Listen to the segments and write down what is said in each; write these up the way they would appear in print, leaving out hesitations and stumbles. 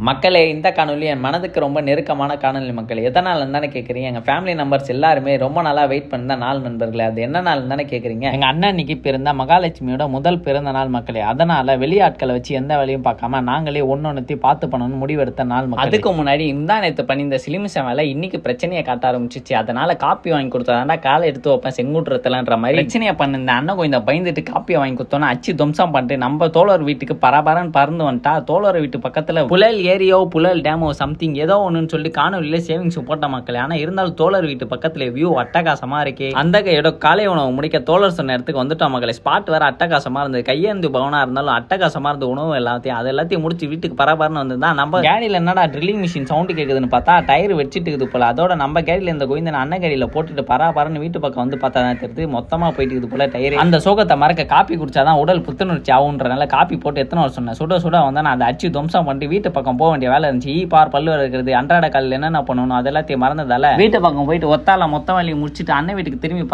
மக்களே, இந்த காணொலி என் மனதுக்கு ரொம்ப நெருக்கமான காணொலி. மக்கள் எதனால் தானே கேட்குறீங்க? எங்கள் ஃபேமிலி நம்பர்ஸ் எல்லாருமே ரொம்ப நாளாக வெயிட் பண்ண நாள் நண்பர்களே. அது என்ன நாள் தானே கேட்குறீங்க? எங்கள் அண்ணன் இன்னைக்கு பிறந்த மகாலட்சுமியோட முதல் பிறந்த நாள் மக்களே. அதனால் வெளியாட்களை வச்சு எந்த வேலையும் பார்க்காம நாங்களே ஒன்னொன்னுத்தி பார்த்து பண்ணணும்னு முடிவெடுத்த நாள். அதுக்கு முன்னாடி இந்த நேற்று பண்ணி இந்த சிலிமிசம் வேலை இன்னைக்கு பிரச்சனையை காட்ட ஆரம்பிச்சிச்சு. அதனால காப்பி வாங்கி கொடுத்தாண்டா காலை எடுத்து வைப்பேன் செங்குன்றதுலன்ற மாதிரி பிரச்சனையை பண்ண இந்த அண்ணன் கொஞ்சம் பயந்துட்டு காப்பியை வாங்கி கொடுத்தோன்னா அச்சு துவம்சம் பண்ணிட்டு நம்ம தோழர் வீட்டுக்கு பரபரன்னு பறந்து வந்துட்டா. தோழர் வீட்டு பக்கத்தில் புழல் ஏரியோ புழல் டேமோ சம்திங் ஏதோ ஒன்றுன்னு சொல்லி காணொலியில சேவிங்ஸ் போட்ட மக்கள். ஆனால் இருந்தாலும் தோழர் வீட்டு பக்கத்துல வியூ அட்டகாசமா இருக்கே. அந்த கையோட காலை உணவு முடிக்க தோழர் சொன்ன இடத்துக்கு வந்துட்டோம் மக்களே. ஸ்பாட் வேற அட்டகாசமா இருந்தது. கையேந்து பவனா இருந்தாலும் அட்டகாசமா இருந்த உணவு எல்லாத்தையும் முடிச்சு வீட்டுக்கு பரபரன்னு வந்துதான். நம்ம கேடியில் என்னடா ட்ரில்லிங் மிஷின் சவுண்டு கேட்குதுன்னு பார்த்தா டயர் வச்சுட்டு இருக்குது போல. அதோட நம்ம கேடியில் இந்த கோவிந்தன் அண்ணன் கேடியில் போட்டுட்டு பரபரன்னு வீட்டு பக்கம் வந்து பார்த்தா தான் தெரியுது மொத்தமா போயிட்டு இருக்குது போல டயர். அந்த சோகத்தை மறக்க காப்பி குடிச்சாதான் உடல் புத்துணர்ச்சி ஆகுன்றனால காப்பி போட்டு எத்தனை வருஷம் சொன்னேன். சுட வந்தா நான் அதை அச்சு துவம்சம் பண்ணிட்டு வீட்டு பக்கம் போக வேண்டிய வேலை இருந்துச்சு. பல்லு இருக்கிறது அன்றாட காலையில் என்னென்ன பண்ணணும் அது எல்லாத்தையும் மறந்ததால வீட்டு பக்கம் போயிட்டு ஒத்தால மொத்த வேலையை முடிச்சுட்டு அண்ணன் வீட்டுக்கு திரும்பி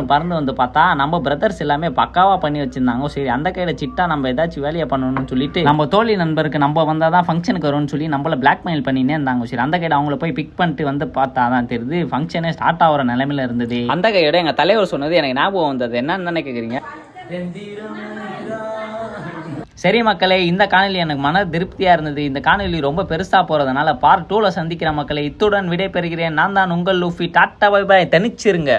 பறந்து வந்து பார்த்தா நம்ம பிரதர்ஸ் எல்லாமே பக்காவா பண்ணி வச்சிருந்தாங்க. சரி அந்த கையில சிட்டா நம்ம ஏதாச்சும் வேலையை பண்ணணும்னு சொல்லிட்டு நம்ம தோழி நண்பருக்கு நம்ம வந்தாதான் ஃபங்க்ஷனுக்கு வரும்னு சொல்லி நம்மள பிளாக்மெயில் பண்ணினே இருந்தாங்க. சரி அந்த கையில அவங்கள போய் பிக் பண்ணிட்டு வந்து பார்த்தா தான் தெரியுது ஃபங்க்ஷனே ஸ்டார்ட் ஆகிற நிலைமையில இருந்தது. அந்த கையோட எங்க தலைவர் சொன்னது எனக்கு ஞாபகம் வந்தது. என்னன்னு கேட்குறீங்க? சரி மக்களே, இந்த காணொலி எனக்கு மன திருப்தியா இருந்தது. இந்த காணொலி ரொம்ப பெருசா போறதுனால பார்ட் 2ல சந்திக்கிற மக்களை இத்துடன் விடை பெறுகிறேன். நான் தான் உங்கள் லூஃபி. Tata bye bye. தனிச்சிருங்க.